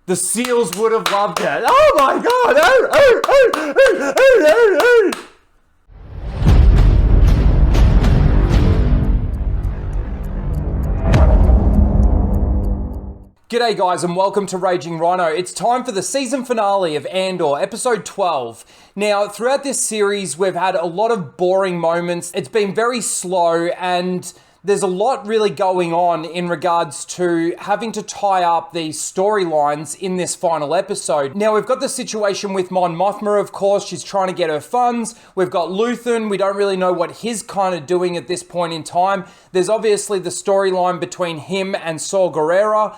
The seals would have loved it. Oh my god! Oh, oh, oh, oh, oh, oh, oh. G'day guys and welcome to Raging Rhino. It's time for the season finale of Andor, episode 12. Now, throughout this series, we've had a lot of boring moments. It's been very slow and there's a lot really going on in regards to having to tie up these storylines in this final episode. Now, we've got the situation with Mon Mothma, of course. She's trying to get her funds. We've got Luthen. We don't really know what he's kind of doing at this point in time. There's obviously the storyline between him and Saw Gerrera.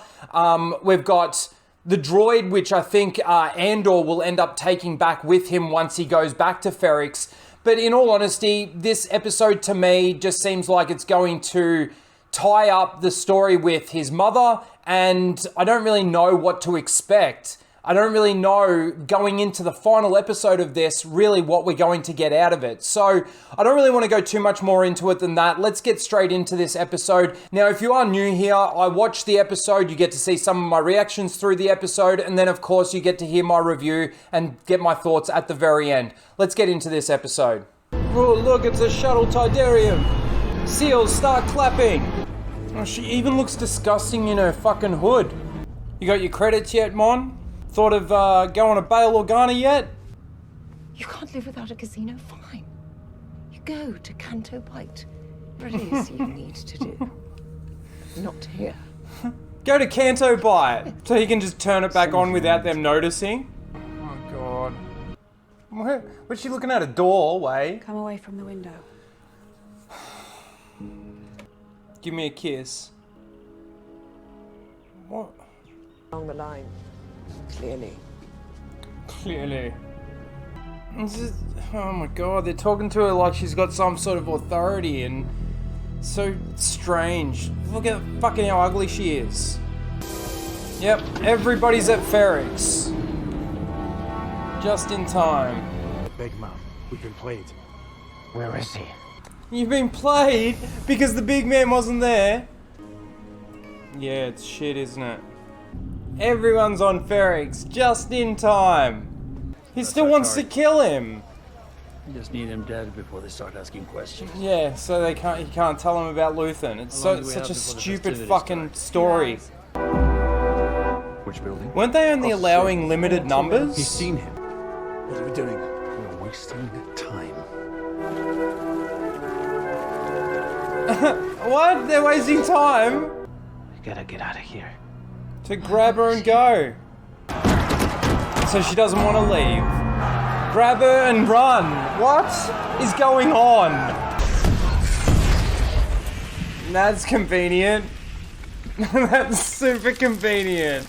We've got the droid, which I think Andor will end up taking back with him once he goes back to Ferrix. But in all honesty, this episode to me just seems like it's going to tie up the story with his mother, and I don't really know what to expect. I don't really know going into the final episode of this really what we're going to get out of it. So I don't really want to go too much more into it than that. Let's get straight into this episode. Now, if you are new here, I watched the episode. You get to see some of my reactions through the episode. And then, of course, you get to hear my review and get my thoughts at the very end. Let's get into this episode. Oh, look, it's a shuttle Tidarium. Seals, start clapping. Oh, she even looks disgusting in her fucking hood. You got your credits yet, Mon? Thought of going to Bail Organa yet? You can't live without a casino? Fine. You go to Canto Bight. What it is you need to do. Not here. Go to Canto Bight, so he can just turn it back on without them noticing. Oh god. What's she looking at? A doorway? Come away from the window. Give me a kiss. What? Along the line. Clearly. It's just, oh my god, they're talking to her like she's got some sort of authority and so strange. Look at fucking how ugly she is. Yep, everybody's at Ferrix. Just in time. Big man, we've been played. Where is he? You've been played because the big man wasn't there. Yeah, it's shit, isn't it? Everyone's on Ferrix, just in time. He still wants to kill him. You just need him dead before they start asking questions. Yeah, so he can't tell him about Luthen. It's such a stupid fucking story. Which building? Weren't they only allowing limited numbers? He's seen him. What are we doing? We're wasting time. What? They're wasting time? We gotta get out of here. To grab her and go. So she doesn't want to leave. Grab her and run. What is going on? That's convenient. That's super convenient.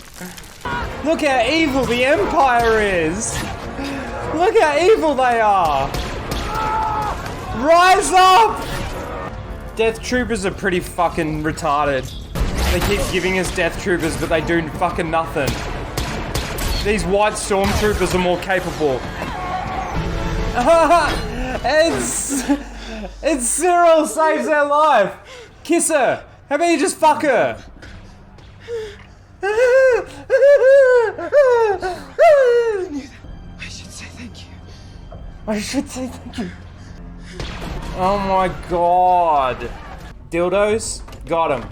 Look how evil the Empire is. Look how evil they are. Rise up! Death Troopers are pretty fucking retarded. They keep giving us Death Troopers, but they do fucking nothing. These white Stormtroopers are more capable. It's Cyril saves her life. Kiss her. How about you just fuck her? I should say thank you. I should say thank you. Oh my god. Dildos? Got him.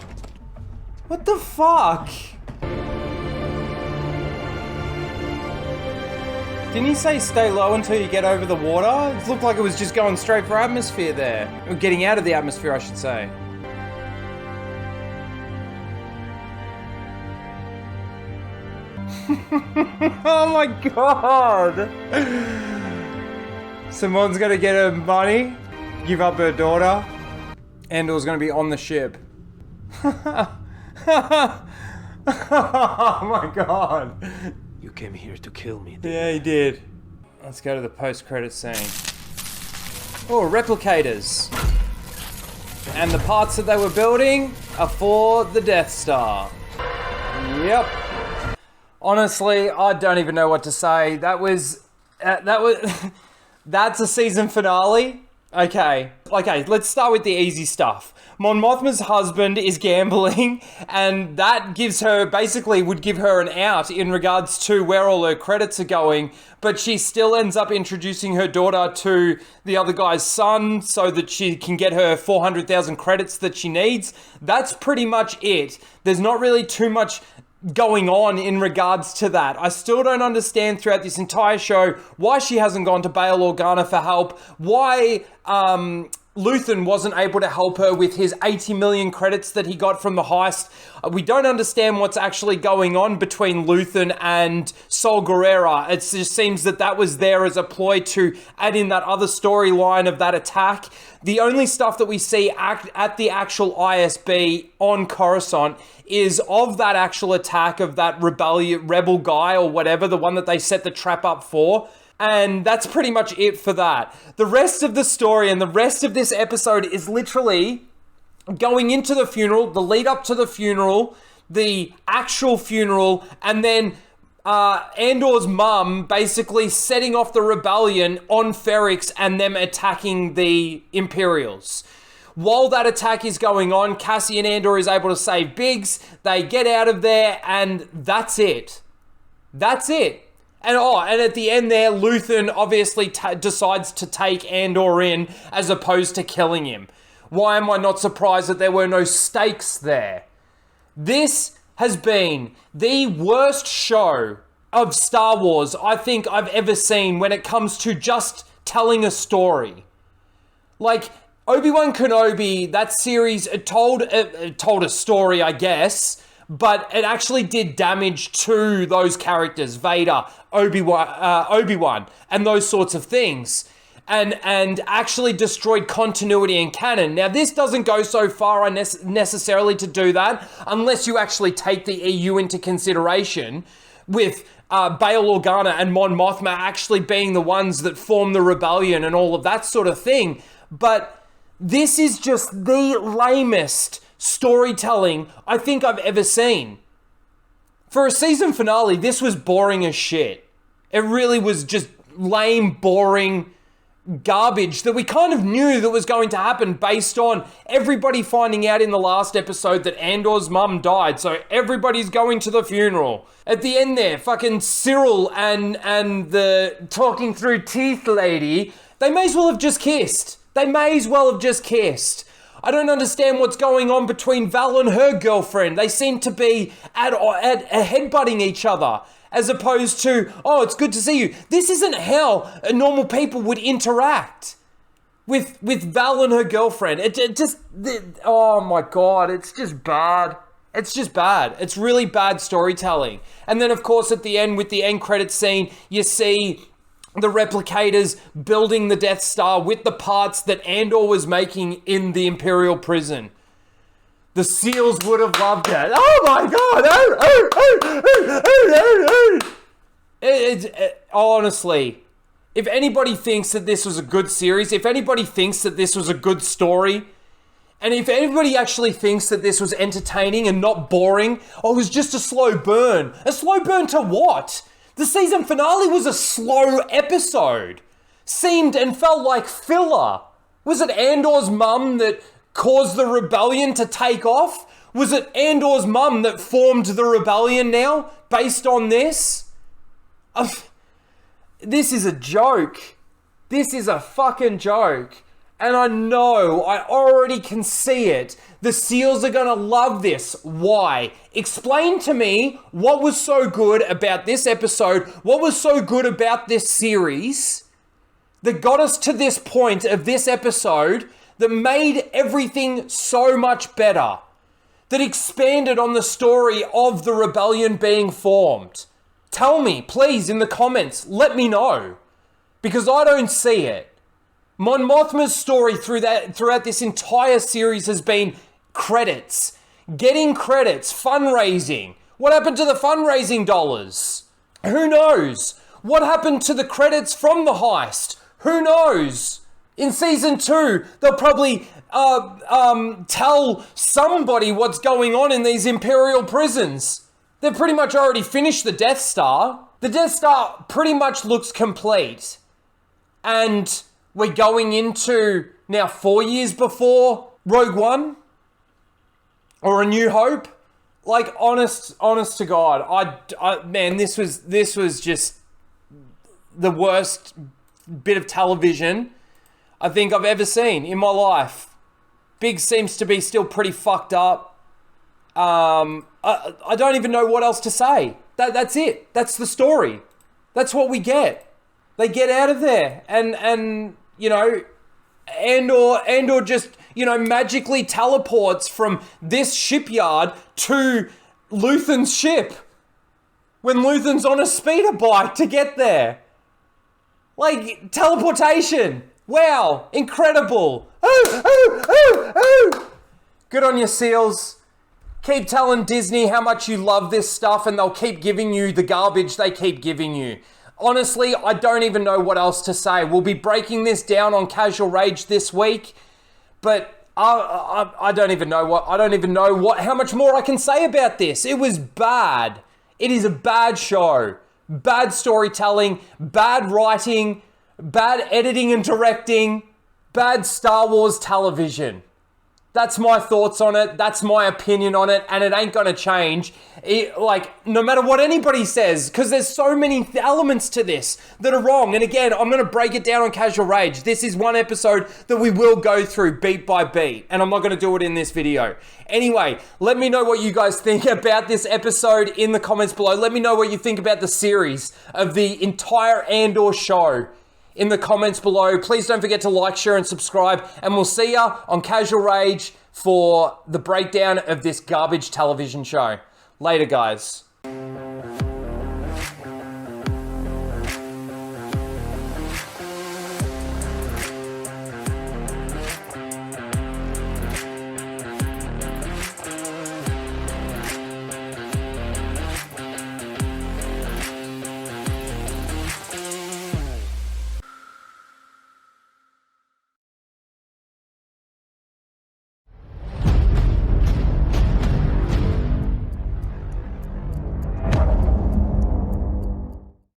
What the fuck? Didn't he say stay low until you get over the water? It looked like it was just going straight for atmosphere there. Or getting out of the atmosphere, I should say. Oh my god! Simone's gonna get her money, give up her daughter. Andor's gonna be on the ship. Oh my god. You came here to kill me. Yeah, he did. Let's go to the post-credit scene. Oh, replicators. And the parts that they were building are for the Death Star. Yep. Honestly, I don't even know what to say. That's a season finale. Okay, let's start with the easy stuff. Mon Mothma's husband is gambling, and that would give her an out in regards to where all her credits are going, but she still ends up introducing her daughter to the other guy's son so that she can get her 400,000 credits that she needs. That's pretty much it. There's not really too much going on in regards to that. I still don't understand throughout this entire show why she hasn't gone to Bail Organa for help, why Luthen wasn't able to help her with his 80 million credits that he got from the heist. We don't understand what's actually going on between Luthen and Sol Guerrera. It just seems that was there as a ploy to add in that other storyline of that attack. The only stuff that we see at the actual ISB on Coruscant is of that actual attack of that rebel guy or whatever, the one that they set the trap up for. And that's pretty much it for that. The rest of the story and the rest of this episode is literally going into the funeral, the lead up to the funeral, the actual funeral, and then Andor's mum basically setting off the rebellion on Ferrix and them attacking the Imperials. While that attack is going on, Cassian Andor is able to save Biggs. They get out of there, and that's it. That's it. And at the end there, Luthen obviously decides to take Andor in as opposed to killing him. Why am I not surprised that there were no stakes there? This has been the worst show of Star Wars I think I've ever seen when it comes to just telling a story. Like, Obi-Wan Kenobi, that series, it told a story, I guess, but it actually did damage to those characters, Vader, Obi-Wan, and those sorts of things, and actually destroyed continuity and canon. Now, this doesn't go so far necessarily to do that, unless you actually take the EU into consideration, with Bail Organa and Mon Mothma actually being the ones that form the rebellion and all of that sort of thing. But this is just the lamest storytelling I think I've ever seen. For a season finale, this was boring as shit. It really was just lame, boring garbage that we kind of knew that was going to happen based on everybody finding out in the last episode that Andor's mum died, so everybody's going to the funeral. At the end there, fucking Cyril and the talking through teeth lady, they may as well have just kissed. I don't understand what's going on between Val and her girlfriend. They seem to be at headbutting each other, as opposed to, oh, it's good to see you. This isn't how normal people would interact with Val and her girlfriend. Oh my God, it's just bad. It's just bad. It's really bad storytelling. And then, of course, at the end, with the end credit scene, you see the replicators building the Death Star with the parts that Andor was making in the Imperial prison. The SEALs would have loved it. Oh my God! Honestly, if anybody thinks that this was a good series, if anybody thinks that this was a good story, and if anybody actually thinks that this was entertaining and not boring, it was just a slow burn. A slow burn to what? The season finale was a slow episode. Seemed and felt like filler. Was it Andor's mum that caused the rebellion to take off? Was it Andor's mum that formed the rebellion now, based on this? This is a joke. This is a fucking joke. And I know, I already can see it. The SEALs are gonna love this. Why? Explain to me what was so good about this episode, what was so good about this series that got us to this point of this episode that made everything so much better, that expanded on the story of the rebellion being formed. Tell me, please, in the comments, let me know, because I don't see it. Mon Mothma's story throughout this entire series has been credits. Getting credits, fundraising. What happened to the fundraising dollars? Who knows? What happened to the credits from the heist? Who knows? In season 2, they'll probably tell somebody what's going on in these Imperial prisons. They've pretty much already finished the Death Star. The Death Star pretty much looks complete. And we're going into now 4 years before Rogue One or A New Hope. Like, honest to God, man, this was just the worst bit of television I think I've ever seen in my life. Biggs seems to be still pretty fucked up. I don't even know what else to say. That's it. That's the story. That's what we get. They get out of there, and you know, Andor just, you know, magically teleports from this shipyard to Luthen's ship when Luthen's on a speeder bike to get there. Like, teleportation. Wow, incredible. Good on you, SEALs. Keep telling Disney how much you love this stuff and they'll keep giving you the garbage they keep giving you. Honestly, I don't even know what else to say. We'll be breaking this down on Casual Rage this week, but I don't even know how much more I can say about this. It was bad. It is a bad show. Bad storytelling, bad writing, bad editing and directing, bad Star Wars television. That's my thoughts on it. That's my opinion on it. And it ain't going to change. No matter what anybody says, because there's so many elements to this that are wrong. And again, I'm going to break it down on Casual Rage. This is one episode that we will go through beat by beat. And I'm not going to do it in this video. Anyway, let me know what you guys think about this episode in the comments below. Let me know what you think about the series of the entire Andor show in the comments below. Please don't forget to like, share, and subscribe. And we'll see ya on Casual Rage for the breakdown of this garbage television show. Later, guys.